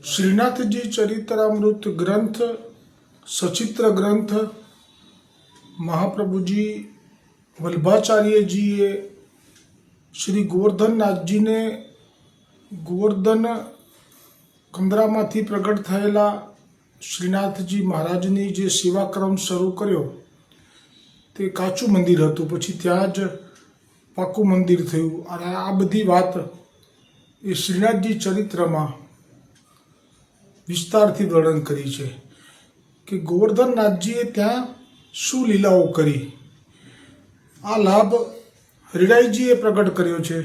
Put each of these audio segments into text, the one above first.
श्रीनाथजी चरित्रामृत ग्रंथ सचित्र ग्रंथ महाप्रभु जी वल्लभाचार्य जीए श्री गोवर्धन नाथ जी ने गोवर्धन कंदरामांथी प्रगट थयेला श्रीनाथजी महाराजनी जे सेवाक्रम शरू कर्यो ते काचुं मंदिर हतुं, पछी त्यां ज पाकું मंदिर थयुं। अने आ बधी वात ए श्रीनाथजी चरित्रमा विस्तारथी वर्णन करी छे कि गोवर्धन नाथजीए त्यां शुं लीलाओ करी। आ लाभ हरिरायजीए प्रगट कर्यो छे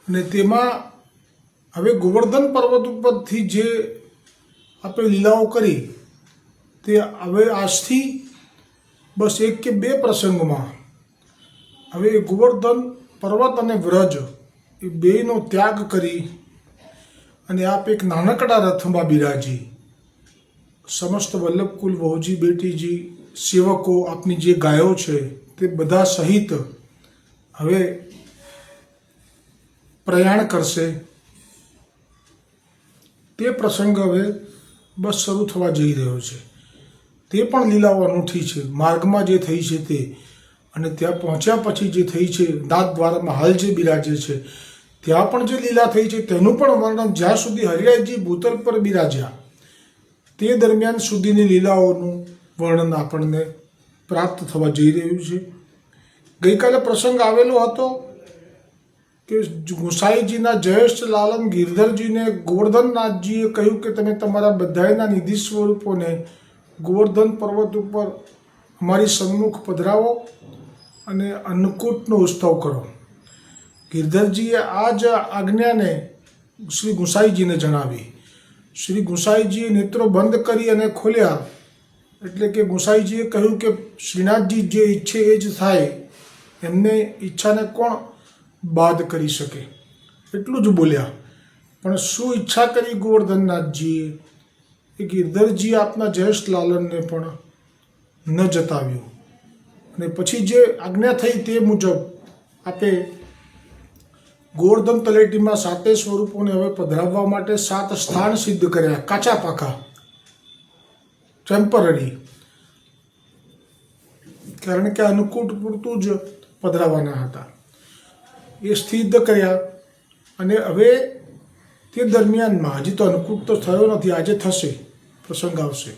अने तेमां हवे गोवर्धन पर्वत उपरथी जे आपणे लीलाओ करी ते हवे आजथी बस एक के बे प्रसंगमां हवे गोवर्धन पर्वत अने व्रज ए बेनो त्याग करी अने आप एक नानकड़ा रथमां बिराजी समस्त वल्लभकुल वहुजी बेटीजी सेवको आपनी जे गायो छे ते बधा सहित हवे प्रयाण करशे। ते प्रसंग हवे बस शरू थवा जई रह्यो छे। ते पण लीलाओ अनूठी छे। मार्गमां जे थई छे ते अने त्यां पहोंच्या पछी जे थई छे नाथद्वारामां हाल जे बिराजे छे त्यां पण जे लीला थई छे तेनुं पण वर्णन ज्यां सुधी हरिरायजी भूतल पर बिराज्या ते दरमियान सुधीनी लीलाओनुं वर्णन आपणने प्राप्त थवा जई रह्युं छे। गईकाले प्रसंग आवेलो हतो कि गोसाईजीना जयेश लालन गिरधरजीने गोवर्धन नाथजीए कह्युं कि तमे तमारा बधायना निधि स्वरूपोने गोवर्धन पर्वत पर अमारी सन्मुख पधरावो अने अन्नकूटनो उत्सव करो। गिरधरजीए आ ज आज्ञाने श्री गोसाईजीने जणावी। श्री गोसाईजीए नेत्रो बंद करी अने खोल्या एटले के गोसाईजीए कह्युं कि श्रीनाथजी जे इच्छे ए ज थाय, एमने इच्छाने कोण बाद करी शके, एटલું જ बोल्या। पण शुं इच्छा करी गोवर्धननाथजीए ए गिरधरजी आपना जयेश लालनने पण न जताव्युं अने पछी जे आज्ञा थई ते मुजब आपे गोवर्धन तलेटीमां साते स्वरूपोने हवे पधराववा माटे 7 स्थान सिद्ध कर्या, काचा पाका टेम्पररी, कारण के अन्नकूट पूरतुं ज पधरावाना हता ए सिद्ध कर्या। अने हवे ते दरमियानमा हजी तो अन्नकूट तो थयो नथी, आजे थशे, प्रसंग आवशे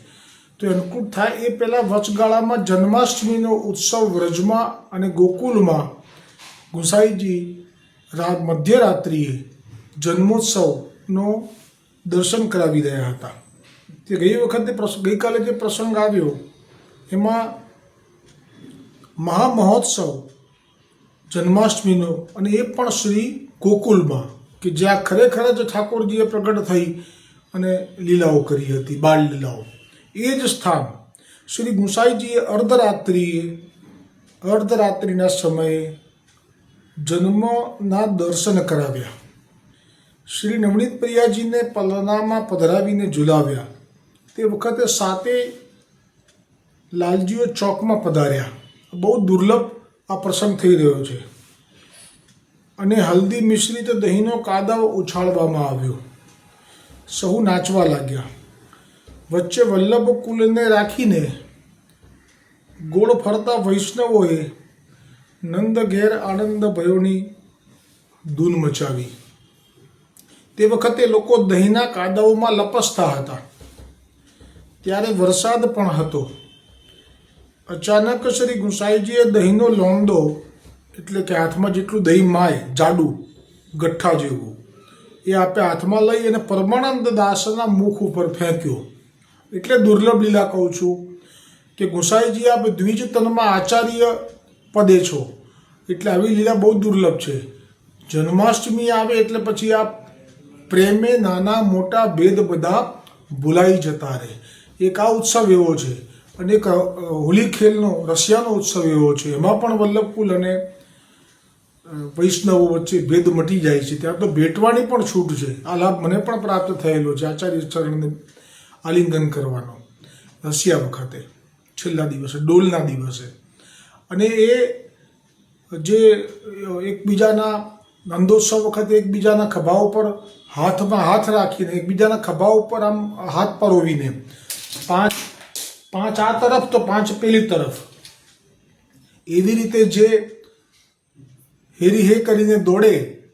तो अन्नकूट थाय ए पहेला वचगाळामां जन्माष्टमीनो उत्सव व्रजमां अने गोकुलमां गोसाईजी मध्यरात्रिए जन्मोत्सवनो दर्शन करावी रह्या हता। ते गई वखते गईकाले जे प्रसंग आव्यो एमां महामहोत्सव जन्माष्टमीनो अने ए पण श्री गोकुलमां कि ज्यां खरेखर ज ठाकुरजीए प्रगट थई अने लीलाओ करी हती, बाळ लीलाओ। ए ज स्थान श्री गोसाईजीए अर्धरात्रिना समये जन्मना दर्शन कराव्या। श्री नवनीत प्रियाजीने पलनामां पधरावीने झुलाव्या। ते वखते साते लालजीओ चौकमां पधार्या। बहुत दुर्लभ आ प्रसंग थई रह्यो छे अने हल्दी मिश्रित दहीनो कादव उछाळवामां आव्यो। सहु नाचवा लाग्या। वच्चे वल्लभ कुलने राखीने गोળ फरता वैष्णवोए नंद घेर आनंद भयोनी धून मचावी। ते वखते लोको दहीना कादवमां लपसता हता। त्यारे वरसाद पण हतो। अचानक श्री गोसाईजीए दहीनो लोंदो एटले के हाथमां जेटલું દહીં માય જાડું ગઠ્ઠા જેવું એ આપે હાથમાં લઈ અને પરમાનંદ દાસના મુખ ઉપર ફેંક્યો। એટલે દુર્લભ લીલા કહું છું કે गोसाईजी आप द्विज तनमा आचार्य पदे छो એટલે આવી લીલા બહુ દુર્લભ છે। જન્માષ્ટમી આવે એટલે પછી આ પ્રેમે નાના મોટા ભેદ બધા ભૂલાઈ જતા રહે। એક આ ઉત્સવ એવો છે અને એક હોલી ખેલનો રશિયાનો ઉત્સવ એવો છે, એમાં પણ વલ્લભકુલ અને વૈષ્ણવો વચ્ચે ભેદ મટી જાય છે। ત્યાં તો ભેટવાની પણ છૂટ છે। આ લાભ મને પણ પ્રાપ્ત થયેલો છે આચાર્ય ચરણને આલિંગન કરવાનો રશિયા વખતે છેલ્લા દિવસે ડોલના દિવસે। અને એ જે એકબીજાના નંદોત્સવ વખતે એકબીજાના ખભા ઉપર હાથમાં હાથ રાખીને એકબીજાના ખભા ઉપર આમ હાથ પરોવીને પાંચ આ તરફ તો 5 પેલી તરફ એવી રીતે જે હેરી હે કરીને દોડે,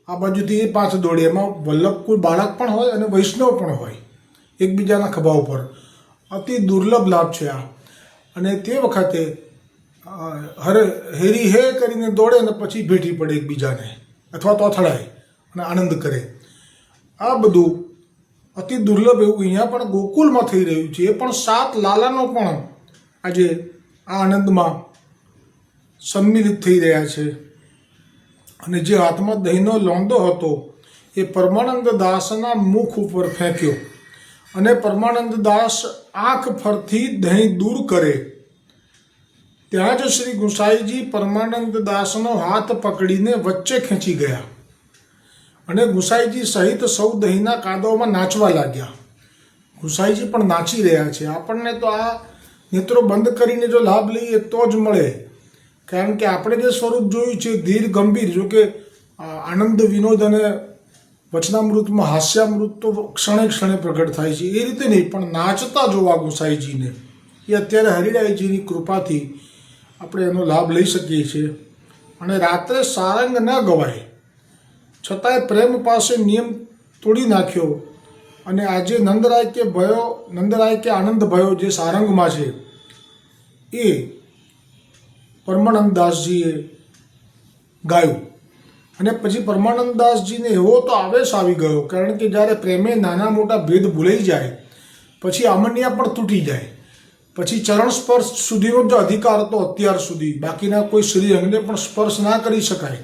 આ બાજુથી એ 5 દોડે, એમાં વલ્લભકુલ બાળક પણ હોય અને વૈષ્ણવ પણ હોય એકબીજાના ખભા ઉપર. અતિ દુર્લભ લાભ છે આ. અને તે વખતે હેરી હે કરીને દોડે અને પછી ભેટી પડે એકબીજાને અથવા તો અથડાય અને આનંદ કરે. આ બધું અતિ દુર્લભ એવું અહીંયા પણ ગોકુલમાં થઈ રહ્યું છે. એ પણ 7 લાલાનો પણ આજે આ આનંદમાં સંમિલિત થઈ રહ્યા છે. અને જે હાથમાં દહીંનો લોંદો હતો એ પરમાનંદ દાસના મુખ ઉપર ફેંક્યો અને પરમાનંદ દાસ આંખ ફરથી દહીં દૂર કરે ત્યાં જ શ્રી ગુસાઈજી પરમાનંદ દાસનો હાથ પકડીને વચ્ચે ખેંચી ગયા અને ગુસાઈજી સહિત સૌ દહીંના કાદવમાં નાચવા લાગ્યા. ગુસાઈજી પણ નાચી રહ્યા છે. આપણને તો આ નેત્રો બંધ કરીને જો લાભ લઈએ તો જ મળે, કારણ કે આપણે જે સ્વરૂપ જોયું છે ધીર ગંભીર, જો કે આનંદ વિનોદ અને વચનામૃતમાં હાસ્યામૃત તો ક્ષણે ક્ષણે પ્રગટ થાય છે, એ રીતે નહીં, પણ નાચતા જોવા ગુસાઈજીને એ અત્યારે હરિરાયજીની કૃપાથી આપણે એનો લાભ લઈ શકીએ છીએ. અને રાત્રે સારંગ ન ગવાય છતાંય પ્રેમ પાસે નિયમ તોડી નાખ્યો અને આજે નંદરાય કે આનંદ ભયો જે સારંગમાં છે એ પરમાનંદદાસજીએ ગાયું. અને પછી પરમાનંદદાસજીને એવો તો આવેશ આવી ગયો, કારણ કે જ્યારે પ્રેમે નાના મોટા ભેદ ભૂલાઈ જાય પછી આમન્યા પણ તૂટી જાય, પછી ચરણ સ્પર્શ સુધીનો જ અધિકાર હતો અત્યાર સુધી, બાકીના કોઈ શ્રી અંગને પણ સ્પર્શ ના કરી શકાય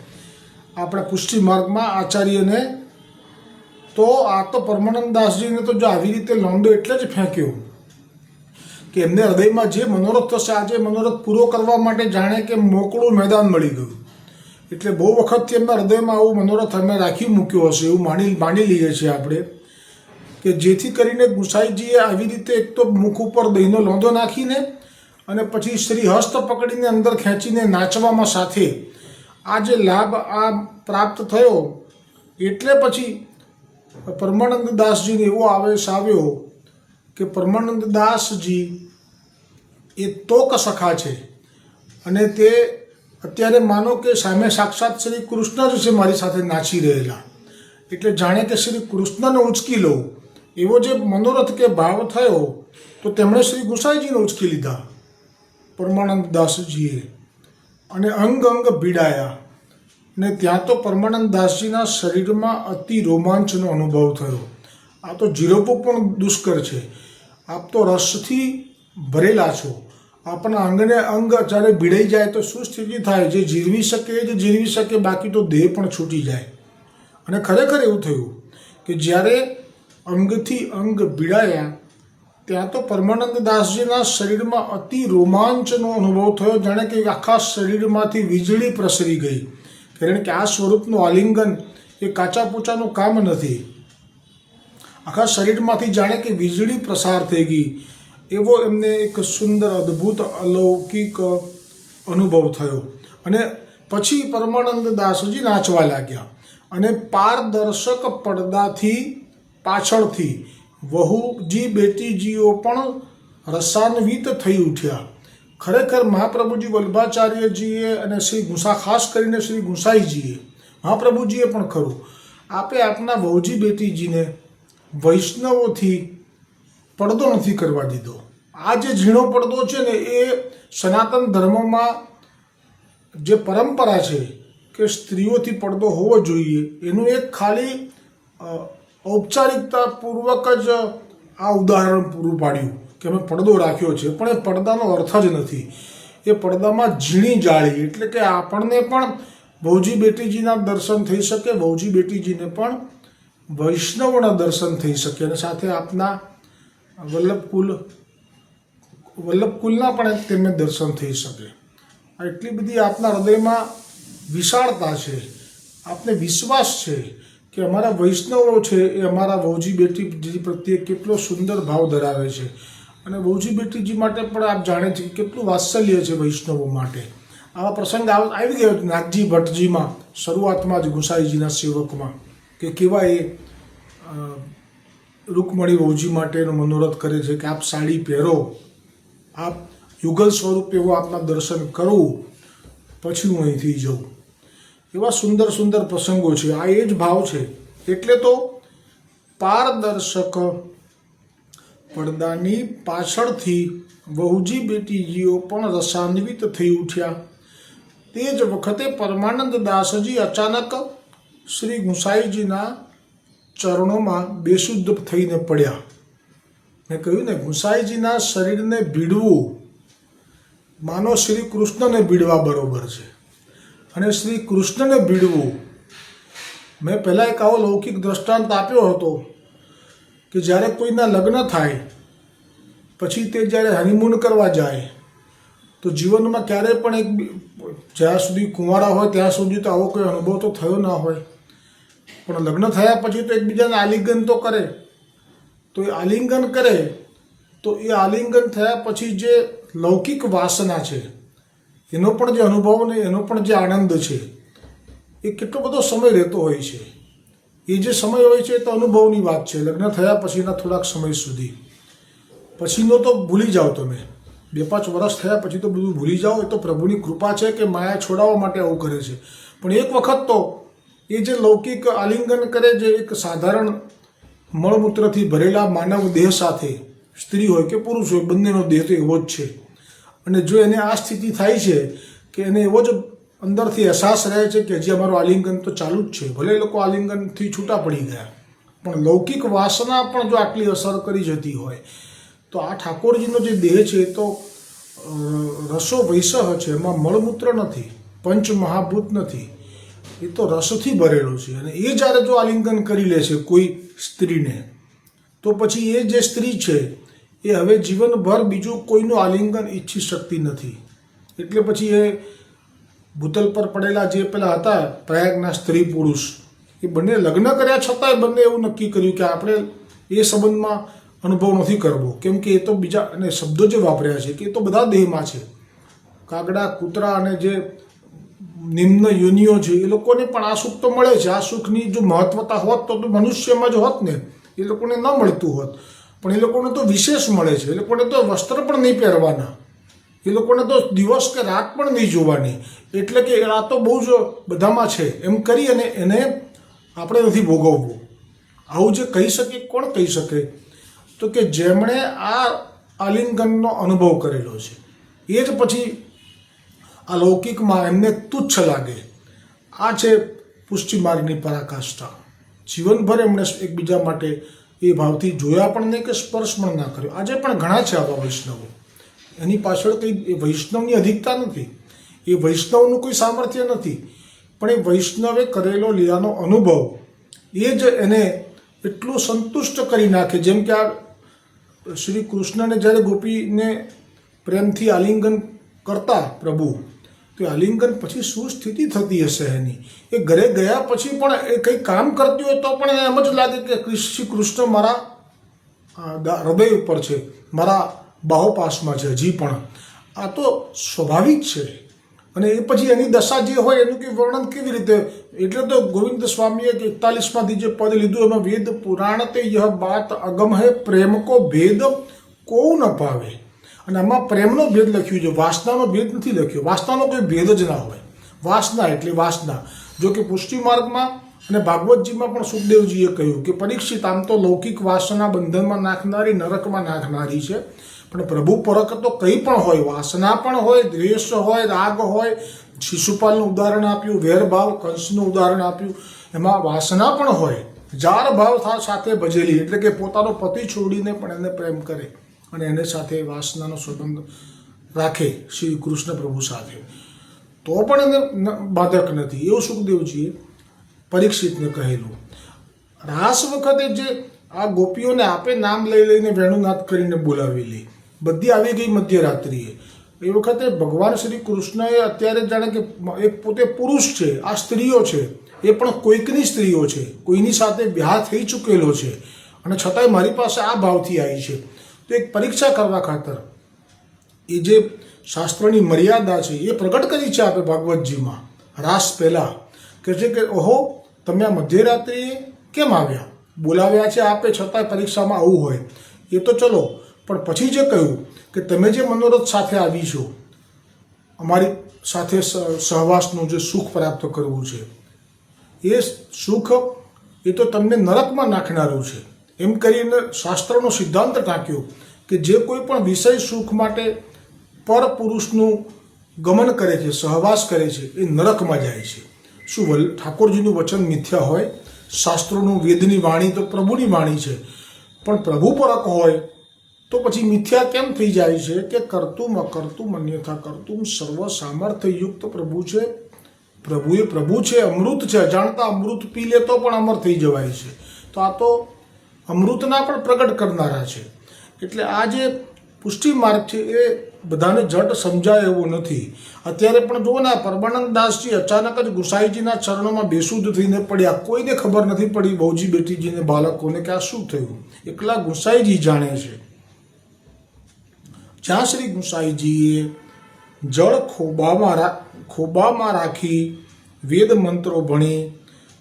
આપણા પુષ્ટિ માર્ગમાં આચાર્યને. તો આ તો પરમાનંદદાસજીને તો જો આવી રીતે લોંદો એટલે જ ફેંક્યો કે એમને હૃદયમાં જે મનોરથ થશે આજે મનોરથ પૂરો કરવા માટે જાણે કે મોકળું મેદાન મળી ગયું. એટલે બહુ વખતથી એમના હૃદયમાં આવું મનોરથ અમે રાખી મૂક્યો હશે એવું માની લઈએ છીએ આપણે, કે જેથી કરીને ગુસાઈજીએ આવી રીતે એક તો મુખ ઉપર દહીંનો લોંદો નાખીને અને પછી શ્રી હસ્ત પકડીને અંદર ખેંચીને નાચવામાં સાથે આ જે લાભ આ પ્રાપ્ત થયો. એટલે પછી પરમાનંદદાસજીને એવો આવેશ આવ્યો કે પરમાનંદદાસજી એ તોક સખા છે અને તે અત્યારે માનો કે સામે સાક્ષાત શ્રી કૃષ્ણ જ છે મારી સાથે નાચી રહેલા, એટલે જાણે કે શ્રી કૃષ્ણને ઉંચકી લઉં એવો જે મનોરથ કે ભાવ થયો તો તેમણે શ્રી ગુસાઈજીને ઉંચકી લીધા પરમાનંદદાસજીએ અને અંગ અંગ ભીડાયા. ને ત્યાં તો પરમાનંદદાસજીના શરીરમાં અતિ રોમાંચનો અનુભવ થયો. આ તો જીરવવું પણ દુષ્કર છે. આપ તો રસથી ભરેલા છો, આપણા અંગને અંગ જ્યારે ભીડાઈ જાય તો શું સ્થિતિ થાય? જે જીરવી શકે એ જ જીરવી શકે, બાકી તો દેહ પણ છૂટી જાય. અને ખરેખર એવું થયું કે જ્યારે અંગથી અંગ ભીડાયા ત્યાં તો પરમાનંદદાસજીના શરીરમાં અતિ રોમાંચનો અનુભવ થયો, જાણે કે આખા શરીરમાંથી વીજળી પ્રસરી ગઈ. કારણ કે આ સ્વરૂપનું આલિંગન એ કાચા પૂચાનું કામ નથી. આખા શરીરમાંથી જાણે કે વીજળી પ્રસાર થઈ ગઈ એવો એમને એક સુંદર અદ્ભુત અલૌકિક અનુભવ થયો. અને પછી પરમાનંદદાસજી નાચવા લાગ્યા અને પારદર્શક પડદાથી પાછળથી વહુજી બેટીજીઓ પણ રસાન્વિત થઈ ઉઠ્યા. ખરેખર મહાપ્રભુજી વલ્લભાચાર્યજીએ અને ખાસ કરીને શ્રી ગુસાઈજીએ, મહાપ્રભુજીએ પણ ખરું, આપે આપના વહુજી બેટીજીને વૈષ્ણવોથી પડદો નથી કરવા દીધો. આ જે ઝીણો પડદો છે ને એ સનાતન ધર્મમાં જે પરંપરા છે કે સ્ત્રીઓથી પડદો હોવો જોઈએ એનું એક ખાલી ઔપચારિકતા પૂર્વક જ આ ઉદાહરણ પૂરું પાડ્યું કે અમે પડદો રાખ્યો છે, પણ એ પડદાનો અર્થ જ નથી. એ પડદામાં ઝીણી જાળી, એટલે કે આપણને પણ વહુજી બેટીજીના દર્શન થઈ શકે, વહુજી બેટીજીને પણ વૈષ્ણવોના દર્શન થઈ શકે અને સાથે આપના વલ્લભકુલના પણ તેમને દર્શન થઈ શકે. એટલી બધી આપના હૃદયમાં વિશાળતા છે, આપને વિશ્વાસ છે કે અમારા વૈષ્ણવો છે એ અમારા વહુજી બેટીજી પ્રત્યે કેટલો સુંદર ભાવ ધરાવે છે. અને વહુજી બેટીજી માટે પણ આપ જાણે છે કે કેટલું વાત્સલ્ય છે વૈષ્ણવો માટે. આવા પ્રસંગ આવી ગયો નાગજી ભટ્ટજીમાં, શરૂઆતમાં જ ગુસાઈજીના સેવકમાં, કે કેવા એ રૂકમણી વહુજી માટેનો મનોરથ કરે છે કે આપ સાડી પહેરો, આપ યુગલ સ્વરૂપે હું આપના દર્શન કરું, પછી હું અહીંથી જાઉં. એવા સુંદર સુંદર પ્રસંગો છે. આ એ જ ભાવ છે. એટલે તો પારદર્શક પડદાની પાછળથી વહુજી બેટીજીઓ પણ રસાન્વિત થઈ ઉઠ્યા. તે જ વખતે પરમાનંદ દાસજી અચાનક શ્રી ગુસાઈજીના ચરણોમાં બેશુદ્ધ થઈને પડ્યા. મેં કહ્યું ને, ગુસાઈજીના શરીરને ભીડવું માનો શ્રી કૃષ્ણને ભીડવા બરોબર છે. અને શ્રી કૃષ્ણને ભીડવું, મેં પહેલાં એક આવો લૌકિક દ્રષ્ટાંત આપ્યો હતો કે જ્યારે કોઈના લગ્ન થાય પછી તે જ્યારે હનીમૂન કરવા જાય તો જીવનમાં ક્યારેય પણ જ્યાં સુધી કુંવારા હોય ત્યાં સુધી તો આવો કોઈ અનુભવ તો થયો ના હોય, પણ લગ્ન થયા પછી તો એકબીજાને આલિંગન તો કરે. તો એ આલિંગન કરે તો એ આલિંગન થયા પછી જે લૌકિક વાસના છે એનો પણ જે અનુભવ ને એનો પણ જે આનંદ છે એ કેટલો બધો સમય રહેતો હોય છે. એ જે સમય હોય છે એ તો અનુભવની વાત છે. લગ્ન થયા પછીના થોડાક સમય સુધી, પછીનો તો ભૂલી જાઓ તમે. 2-5 વર્ષ થયા પછી તો બધું ભૂલી જાઓ. એ તો પ્રભુની કૃપા છે કે માયા છોડાવવા માટે આવું કરે છે. પણ એક વખત તો એ જે લૌકિક આલિંગન કરે, જે એક સાધારણ મળમૂત્રથી ભરેલા માનવ દેહ સાથે, સ્ત્રી હોય કે પુરુષ હોય, બંનેનો દેહ તો એવો જ છે. અને જો એને આ સ્થિતિ થાય છે કે એને એવો જ અંદરથી અહેસાસ રહે છે કે હજી અમારું આલિંગન તો ચાલુ જ છે, ભલે એ લોકો આલિંગનથી છૂટા પડી ગયા, પણ લૌકિક વાસના પણ જો આટલી અસર કરી જતી હોય તો આ ઠાકોરજીનો જે દેહ છે એ તો રસો વૈસહ છે. એમાં મળમૂત્ર નથી, પંચ મહાભૂત નથી, એ તો રસથી ભરેલો છે. અને એ જ્યારે જો આલિંગન કરી લે છે કોઈ સ્ત્રીને, તો પછી એ જે સ્ત્રી છે એ હવે જીવનભર બીજું કોઈનું આલિંગન ઈચ્છી શકતી નથી. એટલે પછી એ ભૂતલ પર પડેલા જે પેલા હતા પ્રયાગના સ્ત્રી પુરુષ, એ બંને લગ્ન કર્યા છતાંય બંને એવું નક્કી કર્યું કે આપણે એ સંબંધમાં અનુભવ નથી કરવો, કેમ કે એ તો બીજા, અને શબ્દો જે વાપર્યા છે કે એ તો બધા દેહમાં છે. કાગડા, કૂતરા અને જે નિમ્ન યોનિઓ છે એ લોકોને પણ આ સુખ તો મળે છે. આ સુખની જો મહત્વતા હોત તો મનુષ્યમાં જ હોત ને, એ લોકોને ન મળતું હોત. પણ એ લોકોને તો વિશેષ મળે છે. એ લોકોને તો વસ્ત્ર પણ નહીં પહેરવાના, એ લોકોને તો દિવસ કે રાત પણ નહીં જોવાની. એટલે કે આ તો બહુ જ બધામાં છે એમ કરી અને એને આપણે નથી ભોગવવું. આવું જે કહી શકે, કોણ કહી શકે? તો કે જેમણે આ આલિંગનનો અનુભવ કરેલો છે એ જ પછી આ લૌકિકમાં એમને તુચ્છ લાગે. આ છે પુષ્ટિ માર્ગની પરાકાષ્ઠા. જીવનભર એમણે એકબીજા માટે એ ભાવથી જોયા પણ નહીં કે સ્પર્શ પણ ના કર્યો. આજે પણ ઘણા છે આવા વૈષ્ણવો. એની પાછળ કંઈ એ વૈષ્ણવની અધિકતા નથી, એ વૈષ્ણવનું કોઈ સામર્થ્ય નથી, પણ એ વૈષ્ણવે કરેલો લીલાનો અનુભવ એ જ એને એટલું સંતુષ્ટ કરી નાખે. જેમ કે આ શ્રી કૃષ્ણને જ્યારે ગોપીને પ્રેમથી આલિંગન કરતા પ્રભુ, તો આલિંગન પછી શું સ્થિતિ થતી હશે એની? એ ઘરે ગયા પછી પણ એ કંઈ કામ કરતી હોય તો પણ એને એમ જ લાગે કે શ્રી કૃષ્ણ મારા હૃદય ઉપર છે, મારા બાહોપાસમાં છે હજી પણ. આ તો સ્વાભાવિક છે. અને એ પછી એની દશા જે હોય એનું કંઈ વર્ણન કેવી રીતે? એટલે તો ગોવિંદ સ્વામીએ 41માંથી જે પદ લીધું એમાં વેદ પુરાણ તે યહ બાત અગમ હૈ પ્રેમ કો ભેદ કો ન પાવે. અને આમાં પ્રેમનો ભેદ લખ્યું છે, વાસનાનો ભેદ નથી લખ્યો. વાસનાનો કોઈ ભેદ જ ના હોય. વાસના એટલે વાસના. જો કે પુષ્ટિ માર્ગમાં અને ભાગવતજીમાં પણ સુખદેવજીએ કહ્યું કે પરીક્ષિત, આમ તો લૌકિક વાસના બંધનમાં નાખનારી, નરકમાં નાખનારી છે, પણ પ્રભુ પરક તો કંઈ પણ હોય, વાસના પણ હોય, દ્વેષ હોય, રાગ હોય. શિશુપાલનું ઉદાહરણ આપ્યું, વેરભાવ, કંસનું ઉદાહરણ આપ્યું, એમાં વાસના પણ હોય. જાર ભાવ સાથે ભજેલી, એટલે કે પોતાનો પતિ છોડીને પણ એને પ્રેમ કરે અને એને સાથે વાસનાનો સંબંધ રાખે શ્રી કૃષ્ણ પ્રભુ સાથે, તો પણ એને બાધક નથી. એવું સુખદેવજીએ પરીક્ષિતને કહેલું. રાસ વખતે જે આ ગોપીઓને આપે નામ લઈ લઈને વેણુનાદ કરીને બોલાવી લે, બધી આવી ગઈ મધ્યરાત્રિએ. એ વખતે ભગવાન શ્રી કૃષ્ણએ અત્યારે જાણે કે એક પોતે પુરુષ છે, આ સ્ત્રીઓ છે, એ પણ કોઈકની સ્ત્રીઓ છે, કોઈની સાથે વિવાહ થઈ ચૂકેલો છે, અને છતાંય મારી પાસે આ ભાવથી આવી છે. તો એક પરીક્ષા કરવા ખાતર એ જે શાસ્ત્રની મર્યાદા છે એ પ્રગટ કરી છે આપણે ભાગવતજીમાં રાસ પહેલાં કે છે કે ઓહો તમે આ મધ્યરાત્રિએ કેમ આવ્યા, બોલાવ્યા છે આપે છતાંય પરીક્ષામાં આવું હોય એ તો ચલો, પણ પછી જે કહ્યું કે તમે જે મનોરથ સાથે આવી છો, અમારી સાથે સહવાસનું જે સુખ પ્રાપ્ત કરવું છે, એ સુખ એ તો તમને નરકમાં નાખનારું છે. એમ કરીને શાસ્ત્રનો સિદ્ધાંત ટાંક્યો કે જે કોઈ પણ વિષય સુખ માટે પર પુરુષનું ગમન કરે છે, સહવાસ કરે છે, એ નરકમાં જાય છે. શું ઠાકોરજીનું વચન મિથ્યા હોય? શાસ્ત્રોનું વેદની વાણી તો પ્રભુની વાણી છે, પણ પ્રભુ પરક હોય તો પછી મિથ્યા કેમ થઈ જાય છે કે કરતું અકર્તું અન્યથા કરતું સર્વ સામર્થ્યયુક્ત પ્રભુ છે. પ્રભુ એ પ્રભુ છે, અમૃત છે, અજાણતા અમૃત પી લે તો પણ અમર થઈ જવાય છે. તો આ તો અમૃતના પણ પ્રગટ કરનારા છે. એટલે આ જે પુષ્ટિ માર્ગ છે એ બધાને જટ સમજાય એવો નથી. અત્યારે પણ જુઓ ને, પરમાનંદ દાસજી અચાનક જ ગુસાઈજીના ચરણોમાં બેસુદ થઈને પડ્યા. કોઈને ખબર નથી પડી, બહુજી બેટીજીને બાળકોને, કે આ શું થયું. એકલા ગુસાઈજી જાણે છે. જ્યાં શ્રી ગુસાઈજીએ જળ ખોબામાં રાખી વેદ મંત્રો ભણી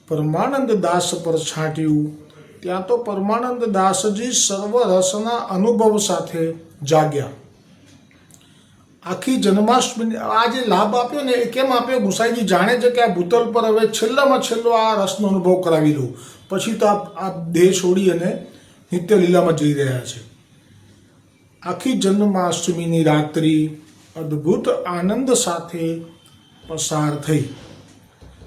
પરમાનંદ દાસ પર છાંટ્યું, ત્યાં તો પરમાનંદ દાસજી સર્વ રસના અનુભવ સાથે જાગ્યા. આખી જન્માષ્ટમી આ જે લાભ આપ્યો ને, એ કેમ આપ્યો? ગુસાઈજી જાણે છે કે આ ભૂતલ પર હવે છેલ્લામાં છેલ્લો આ રસનો અનુભવ કરાવી લઉં, પછી તો આ દેહ છોડી અને નિત્ય લીલામાં જઈ રહ્યા છે. આખી જન્માષ્ટમીની રાત્રિ અદ્ભુત આનંદ સાથે પસાર થઈ.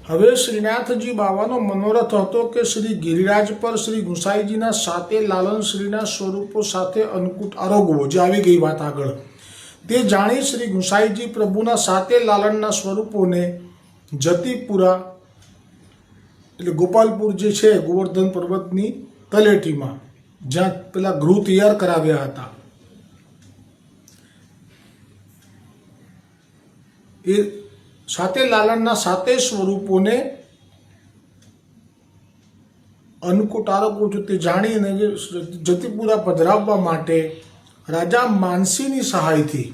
હવે શ્રીનાથજી બાવાનો મનોરથ હતો કે શ્રી ગિરિરાજ પર શ્રી ગુસાઈજીના સાતે લાલન શ્રીના સ્વરૂપો સાથે અન્નકૂટ આરોગવો, જે આવી ગઈ વાત આગળ. તે જાણી શ્રી ગુસાઈજી પ્રભુના સાતે લાલનના સ્વરૂપોને જતીપુરા એટલે ગોપાલપુર જે છે ગોવર્ધન પર્વતની તલેટીમાં, જ્યાં પેલા ગૃહ તૈયાર કરાવ્યા હતા, એ સાતે લાલનના સાતે સ્વરૂપોને અન્નકૂટ આરોગવું છું તે જાણીને જતીપુરા પધરાવવા માટે રાજા માનસીની સહાયથી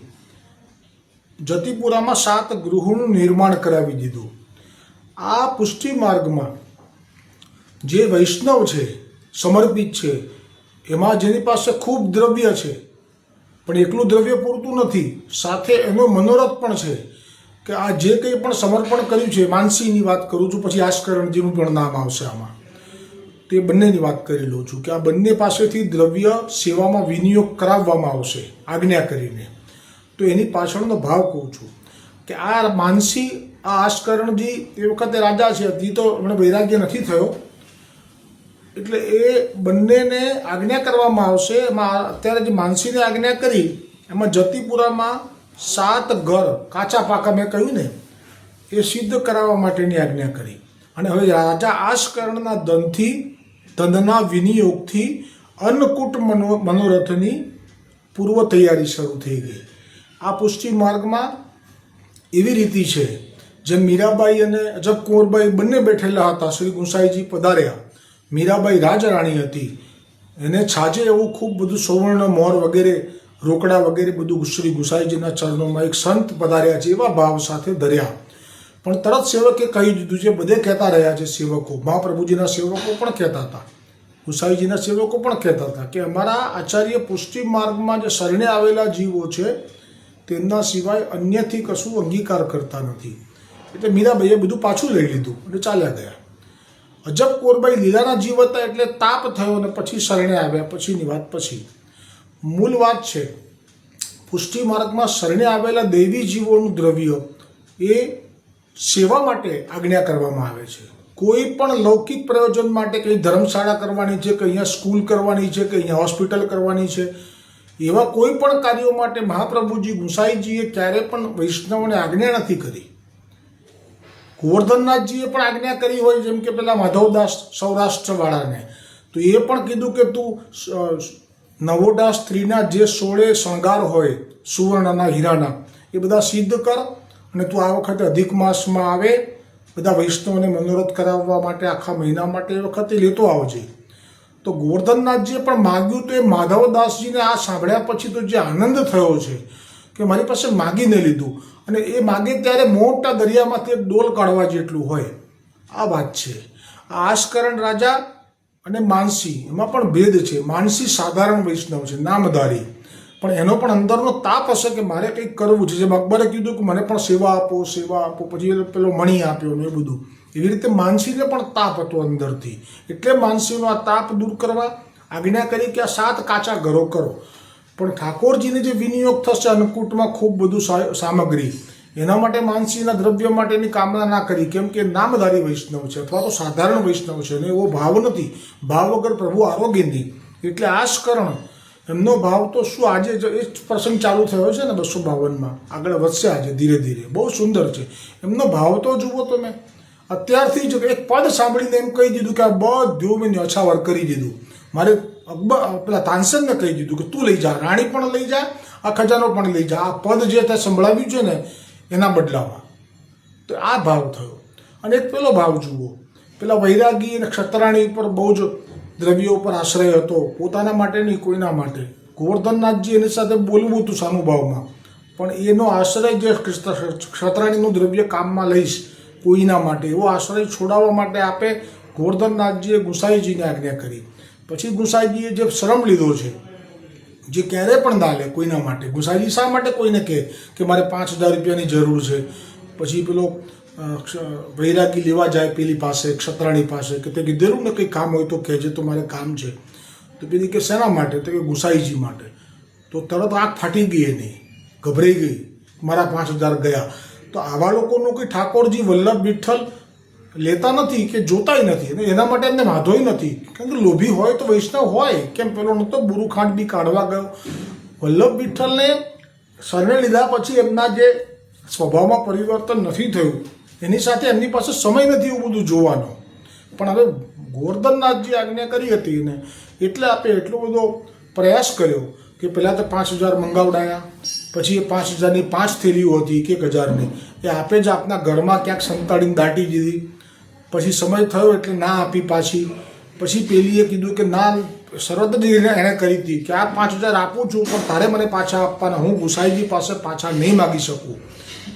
જતીપુરામાં 7 ગૃહોનું નિર્માણ કરાવી દીધું. આ પુષ્ટિ માર્ગમાં જે વૈષ્ણવ છે, સમર્પિત છે, એમાં જેની પાસે ખૂબ દ્રવ્ય છે, પણ એકલું દ્રવ્ય પૂરતું નથી, સાથે એનો મનોરથ પણ છે કે આ જે કંઈ પણ સમર્પણ કર્યું છે, માનસીની વાત કરું છું, પછી આસ્કરણજીનું પણ નામ આવશે આમાં, તે બંનેની વાત કરી લઉં છું કે આ બંને પાસેથી દ્રવ્ય સેવામાં વિનિયોગ કરાવવામાં આવશે આજ્ઞા કરીને. તો એની પાછળનો ભાવ કહું છું કે આ માનસી, આ આસ્કરણજી એ વખતે રાજા છે, હજી તો એમણે વૈરાગ્ય નથી થયો, એટલે એ બંનેને આજ્ઞા કરવામાં આવશે. એમાં અત્યારે જે માનસીને આજ્ઞા કરી એમાં જતીપુરામાં 7 ઘર કાચા પાકા મેં કહ્યું ને, એ સિદ્ધ કરાવવા માટેની આજ્ઞા કરી. અને હવે રાજા આસ્કરણના ધનના વિનિયોગથી અન્નકૂટ મનોરથની પૂર્વ તૈયારી શરૂ થઈ ગઈ. આ પુષ્ટિ માર્ગમાં એવી રીતિ છે, જેમ મીરાબાઈ અને અજબ કુંવરબાઈ બંને બેઠેલા હતા, શ્રી ગુસાઈજી પધાર્યા. મીરાબાઈ રાજરાણી હતી, એને છાજે એવું ખૂબ બધું સુવર્ણ મોર વગેરે રોકડા વગેરે બધું શ્રી ગુસાઈજીના ચરણોમાં એક સંત પધાર્યા છે એવા ભાવ સાથે ધર્યા. પણ તરત સેવકે કહી દીધું છે, બધે કહેતા રહ્યા છે સેવકો, મહાપ્રભુજીના સેવકો પણ કહેતા હતા, ગુસાઈજીના સેવકો પણ કહેતા હતા કે અમારા આચાર્ય પુષ્ટિ માર્ગમાં જે શરણે આવેલા જીવો છે તેમના સિવાય અન્યથી કશું અંગીકાર કરતા નથી. એટલે મીરાબાઈએ બધું પાછું લઈ લીધું અને ચાલ્યા ગયા. અજબ કુંવરબાઈ લીલાના જીવ હતા, એટલે તાપ થયો અને પછી શરણે આવ્યા. પછીની વાત પછી. મૂળ વાત છે, પુષ્ટિ માર્ગમાં શરણે આવેલા દૈવી જીવોનું દ્રવ્ય એ સેવા માટે આજ્ઞા કરવામાં આવે છે. કોઈ પણ લૌકિક પ્રયોજન માટે કંઈ ધર્મશાળા કરવાની છે, કે અહીંયા સ્કૂલ કરવાની છે, કે અહીંયા હોસ્પિટલ કરવાની છે, એવા કોઈ પણ કાર્યો માટે મહાપ્રભુજી ગુસાઈજીએ ક્યારે પણ વૈષ્ણવને આજ્ઞા નથી કરી. ગોવર્ધનનાથજીએ પણ આજ્ઞા કરી હોય, જેમ કે પેલા માધવદાસ સૌરાષ્ટ્રવાળાને, તો એ પણ કીધું કે તું નવોડા સ્ત્રીના જે 16 શણગાર હોય સુવર્ણના હીરાના, એ બધા સિદ્ધ કર, અને તું આ વખતે અધિક માસમાં આવે બધા વૈષ્ણવને મનોરથ કરાવવા માટે આખા મહિના માટે એ વખતે લેતો આવજે. તો ગોવર્ધનનાથજીએ પણ માગ્યું, તો એ માધવદાસજીને આ સાંભળ્યા પછી તો જે આનંદ થયો છે કે મારી પાસે માગીને લીધું, અને એ માગે ત્યારે મોટા દરિયામાંથી એક ડોલ કાઢવા જેટલું હોય. આ વાત છે. આ આસ્કરણ રાજા અને માનસી એમાં પણ ભેદ છે. માનસી સાધારણ વૈષ્ણવ છે, નામધારી, પણ એનો પણ અંદરનો તાપ હશે કે મારે કંઈક કરવું છે. જેમ અકબરે કીધું કે મને પણ સેવા આપો, સેવા આપો, પછી પેલો મણી આપ્યો ને એ બધું. એવી રીતે માનસીને પણ તાપ હતો અંદરથી. એટલે માનસીનો આ તાપ દૂર કરવા આજ્ઞા કરી કે આ 7 કાચા ઘરો કરો. પણ ઠાકોરજીને જે વિનિયોગ થશે અન્નકૂટમાં ખૂબ બધું સામગ્રી, એના માટે માનસીના દ્રવ્ય માટેની કામના ના કરી, કેમ કે નામધારી વૈષ્ણવ છે અથવા તો સાધારણ વૈષ્ણવ છે, અને એવો ભાવ નથી. ભાવ વગર પ્રભુ આરોગ્ય નહીં. એટલે આસ્કરણ એમનો ભાવ તો શું, આજે એ પ્રસંગ ચાલુ થયો છે ને 252માં, આગળ વધશે આજે ધીરે ધીરે, બહુ સુંદર છે. એમનો ભાવ તો જુઓ તમે. અત્યારથી જ એક પદ સાંભળીને એમ કહી દીધું કે આ બધું મેં ન્યોછાવર કરી દીધું. મારે અકબર પેલા તાનસેનને કહી દીધું કે તું લઈ જા, રાણી પણ લઈ જા, આ ખજાનો પણ લઈ જા. આ પદ જે ત્યાં સંભળાવ્યું છે ને એના બદલામાં. તો આ ભાવ થયો. અને એક પેલો ભાવ જુઓ, પેલા વૈરાગી અને ક્ષત્રાણી ઉપર બહુ જ દ્રવ્યો ઉપર આશ્રય હતો, પોતાના માટે નહીં, કોઈના માટે. ગોવર્ધનનાથજી એની સાથે બોલવું હતું સાનુભાવમાં, પણ એનો આશ્રય જે ક્ષત્રાણીનું દ્રવ્ય કામમાં લઈશ કોઈના માટે, એવો આશ્રય છોડાવવા માટે આપે ગોવર્ધનનાથજીએ ગુસાઈજીને આજ્ઞા કરી. પછી ગુસાઈજીએ જે શ્રમ લીધો છે, જે ક્યારેય પણ ના લે કોઈના માટે. ગુસાઈજી શા માટે કોઈને કહે કે મારે 5000 રૂપિયાની જરૂર છે, પછી પેલો વૈરાગી લેવા જાય પેલી પાસે, ક્ષત્રાણી પાસે, કે તે કીધેલું ને કંઈ કામ હોય તો કહેજે, તો મારે કામ છે. તો પેલી કે શેના માટે? તો કે ગુસાઈજી માટે. તો તરત આંખ ફાટી ગઈ એની, ગભરાઈ ગઈ, મારા 5000 ગયા. તો આવા લોકોનું કંઈ ઠાકોરજી વલ્લભ વિઠ્ઠલ લેતા નથી કે જોતાય નથી, અને એના માટે એમને વાંધોય નથી. કારણ કે લોભી હોય તો વૈષ્ણવ હોય, કેમ પેલો નહોતો બુરુખાંડ બી કાઢવા ગયો. વલ્લભ વિઠ્ઠલને શરણે લીધા પછી એમના જે સ્વભાવમાં પરિવર્તન નથી થયું, એની સાથે એમની પાસે સમય નથી એવું બધું જોવાનો. પણ હવે ગોવર્ધનનાથજી આજ્ઞા કરી હતી ને, એટલે આપે એટલો બધો પ્રયાસ કર્યો કે પહેલાં તો 5000 મંગાવડાયા, પછી એ 5000ની 5 થેલીઓ હતી કે 1000ની, એ આપે જ આપના ઘરમાં ક્યાંક સંતાડીને દાટી દીધી. પછી સમય થયો એટલે ના આપી પાછી. પછી પેલીએ કીધું કે ના, શરત જ એણે કરી હતી કે આ 5000 આપું છું, પણ તારે મને પાછા આપવાના, હું ગુસાઈજી પાસે પાછા નહીં માગી શકું.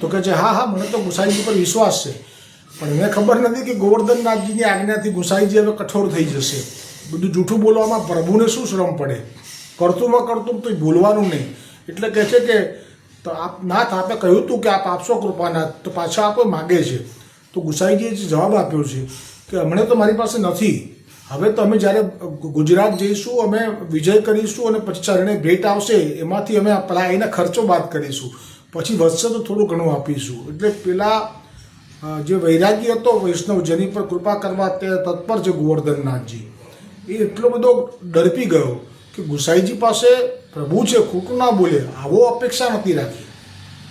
તો કહે છે હા હા, મને તો ગુસાઈજી પર વિશ્વાસ છે. પણ એને ખબર નથી કે ગોવર્ધનનાથજીની આજ્ઞાથી ગુસાઈજી હવે કઠોર થઈ જશે. બધું જૂઠું બોલવામાં પ્રભુને શું શ્રમ પડે? કરતુંમાં કરતું તો બોલવાનું નહીં. એટલે કહે છે કે તો આપ નાથ, આપે કહ્યું હતું કે આપ આપશો કૃપાનાથ, તો પાછા આપો માગે છે. તો ગુસાઈજીએ જે જવાબ આપ્યો છે કે હમણાં તો મારી પાસે નથી, હવે તો અમે જ્યારે ગુજરાત જઈશું, અમે વિજય કરીશું, અને પછી ચરણે ભેટ આવશે, એમાંથી અમે એના ખર્ચો બાદ કરીશું, પછી વધશે તો થોડું ઘણું આપીશું. એટલે પેલા જે વૈરાગી હતો વૈષ્ણવ, જેની પર કૃપા કરવા તે તત્પર છે ગોવર્ધનનાથજી, એ એટલો બધો ડરપી ગયો કે ગુસાઈજી પાસે પ્રભુ છે, ખોટું ના બોલે, આવો અપેક્ષા નથી રાખી.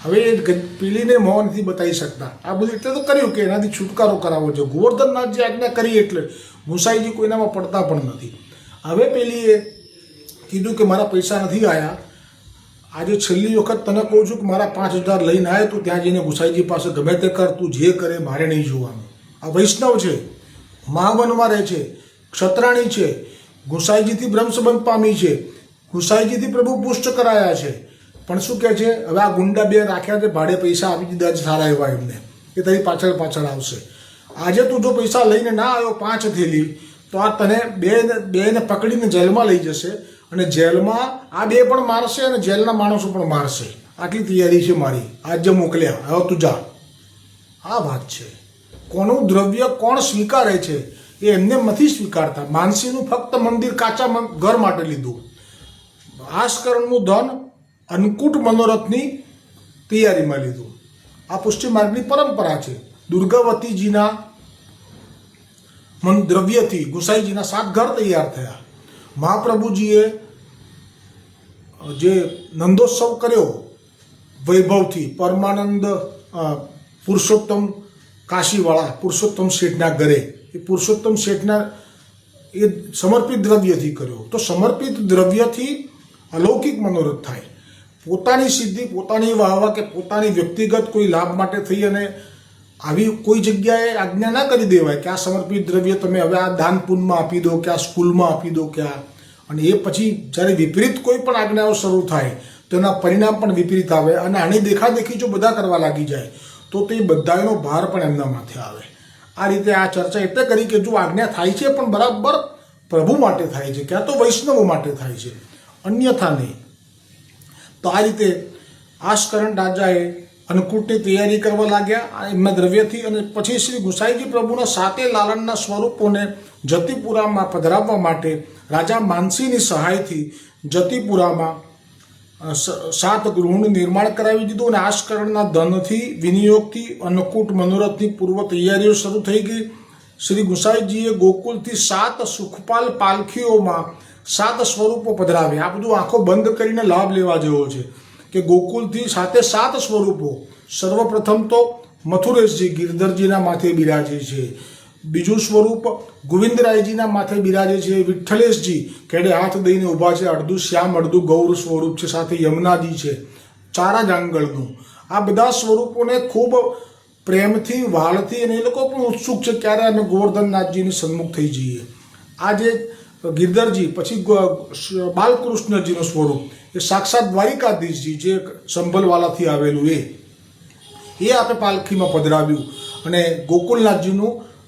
હવે એ પેલીને મોં નથી બતાવી શકતા. આ બધું એટલે તો કર્યું કે એનાથી છુટકારો કરાવવો છે. ગોવર્ધનનાથજી આજ્ઞા કરી એટલે ગુસાઈજી કોઈનામાં પડતા પણ નથી. હવે પેલીએ કીધું કે મારા પૈસા નથી આવ્યા, આજે છેલ્લી વખત તને કહું છું કે મારા 5000 લઈને આવે, તું ત્યાં જઈને ગુસાઈજી પાસે ગમે તે કર, તું જે કરે મારે નહીં જોવાનું. આ વૈષ્ણવ છે, મહાવનમાં રહે છે, ક્ષત્રાણી છે, ગુસાઈજીથી બ્રહ્મસંબંધ પામી છે, ગુસાઈજીથી પ્રભુ પુષ્ટ કરાયા છે. પણ શું કહે છે, હવે આ ગુંડા બે રાખ્યા છે, ભાડે પૈસા આપી દીધા છે સારા એવા એમને, એ તારી પાછળ પાછળ આવશે. આજે તું જો પૈસા લઈને ના આવ્યો 5 થેલી, તો આ તને બેને પકડીને જેલમાં લઈ જશે, અને જેલમાં આ બે પણ મારશે અને જેલના માણસો પણ મારશે. આટલી તૈયારી છે મારી, આજ જે મોકલ્યા, હવે તું જા. આ વાત છે. કોનું દ્રવ્ય કોણ સ્વીકારે છે એ એમને નથી સ્વીકારતા. માનસીનું ફક્ત મંદિર કાચા ઘર માટે લીધું, આસ્કરણનું ધન અન્નકૂટ મનોરથની તૈયારીમાં લીધું. આ પુષ્ટિ માર્ગની પરંપરા છે. દુર્ગાવતીજીના દ્રવ્યથી ગુસાઈજીના 7 ઘર તૈયાર થયા. મહાપ્રભુજીએ જે નંદોત્સવ કર્યો વૈભવથી, પરમાનંદ પુરુષોત્તમ કાશીવાળા પુરુષોત્તમ શેઠના ઘરે, એ પુરુષોત્તમ શેઠના એ સમર્પિત દ્રવ્યથી કર્યો. તો સમર્પિત દ્રવ્યથી અલૌકિક મનોરથ થાય. પોતાની સિદ્ધિ, પોતાની વાહવા કે પોતાની વ્યક્તિગત કોઈ લાભ માટે થઈ અને આવી કોઈ જગ્યાએ આજ્ઞા ના કરી દેવાય કે આ સમર્પિત દ્રવ્ય તમે હવે આ દાન પુણ્યમાં આપી દો, કે આ સ્કૂલમાં આપી દો, કે આ. અને એ પછી જ્યારે વિપરીત કોઈ પણ આજ્ઞાઓ શરૂ થાય તેના પરિણામ પણ વિપરીત આવે અને આની દેખાદેખી જો બધા કરવા લાગી જાય તો તે બધાનો ભાર પણ એમના માથે આવે. આ રીતે આ ચર્ચા એટલે કરી કે જો આજ્ઞા થાય છે પણ બરાબર પ્રભુ માટે થાય છે, ક્યાં તો વૈષ્ણવો માટે થાય છે, અન્યથા નહીં. તો આ રીતે આસકરણ રાજાએ અન્નકૂટની તૈયારી કરવા લાગ્યા એમના દ્રવ્યથી, અને પછી શ્રી ગુસાઈજી પ્રભુના 7 લાલનના સ્વરૂપોને જતિપુરામાં પધરાવવા માટે રાજા માનસીની સહાયથી જતિપુરામાં 7 ગૃહનું નિર્માણ કરાવી દીધું. અને આસકરણના ધનથી વિનિયોગથી અન્નકૂટ મનોરથની પૂર્વ તૈયારીઓ શરૂ થઈ ગઈ. શ્રી ગુસાઈજીએ ગોકુલથી 7 સુખપાલ પાલખીઓમાં 7 સ્વરૂપો પધરાવ્યા. આ બધું આંખો બંધ કરીને લાભ લેવા જેવો છે કે ગોકુલથી 7 સ્વરૂપો. સર્વપ્રથમ તો મથુરેશજી ગિરધરજીના માથે બિરાજે છે. બીજું સ્વરૂપ ગોવિંદરાયજીના માથે બિરાજે છે. વિઠ્ઠલેશજી કેડે હાથ દઈને ઊભા છે, અડધું શ્યામ અડધું ગૌર સ્વરૂપ છે, સાથે યમુનાજી છે ચારા જાંગળનું. આ બધા સ્વરૂપોને ખૂબ પ્રેમથી વાળથી, અને એ લોકો પણ ઉત્સુક છે ક્યારે અમે ગોવર્ધનનાથજીની સન્મુખ થઈ જઈએ. આ જે ગિરધરજી, પછી બાલકૃષ્ણજીનું સ્વરૂપ એ સાક્ષાત દ્વારિકાધીશજી જે સંભલવાલાથી આવેલું એ આપણે પાલખીમાં પધરાવ્યું. અને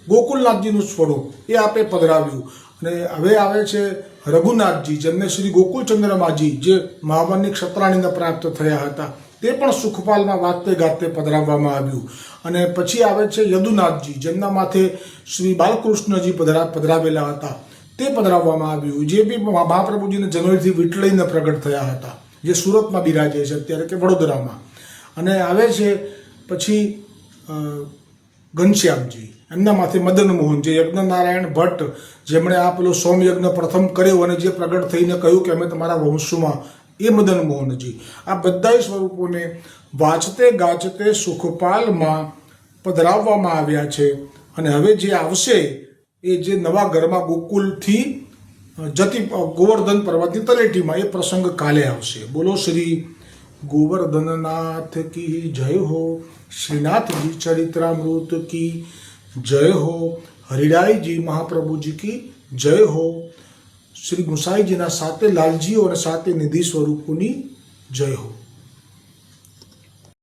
ગોકુલનાથજીનું સ્વરૂપ એ આપણે પધરાવ્યું. અને હવે આવે છે રઘુનાથજી, જેમને શ્રી ગોકુલચંદ્રમાજી જે મહાવનની ક્ષત્રાણીને પ્રાપ્ત થયા હતા, તે પણ સુખપાલમાં વાતે ગાતે પધરાવવામાં આવ્યું. અને પછી આવે છે યદુનાથજી, જેમના માથે શ્રી બાલકૃષ્ણજી પધરાવેલા હતા, તે પધરાવવામાં આવ્યું. જે બી મહાપ્રભુજીને જનોઈથી વિટળીને પ્રગટ થયા હતા, જે સુરતમાં બિરાજે છે અત્યારે કે વડોદરામાં. અને આવે છે પછી ઘનશ્યામજી, એમના માથે મદન મોહન, જે યજ્ઞનારાયણ ભટ્ટ, જેમણે આ પેલો સોમયજ્ઞ પ્રથમ કર્યો અને જે પ્રગટ થઈને કહ્યું કે અમે તમારા વંશમાં, એ મદન મોહનજી. આ બધા સ્વરૂપોને વાંચતે ગાજતે સુખપાલમાં પધરાવવામાં આવ્યા છે. અને હવે જે આવશે એ જે નવા ઘરમાં ગોકુલથી ગોવર્ધન પર્વતની તલેટીમાં, એ પ્રસંગ કાલે આવશે. બોલો શ્રી ગોવર્ધનનાથ કી જય હો, શ્રીનાથજી ચરિત્રામૃત કી જય હો, હરિરાયજી મહાપ્રભુજી કી જય હો, શ્રી ગુસાઈજીના 7 લાલજીઓ અને 7 નિધિ સ્વરૂપોની જય હો.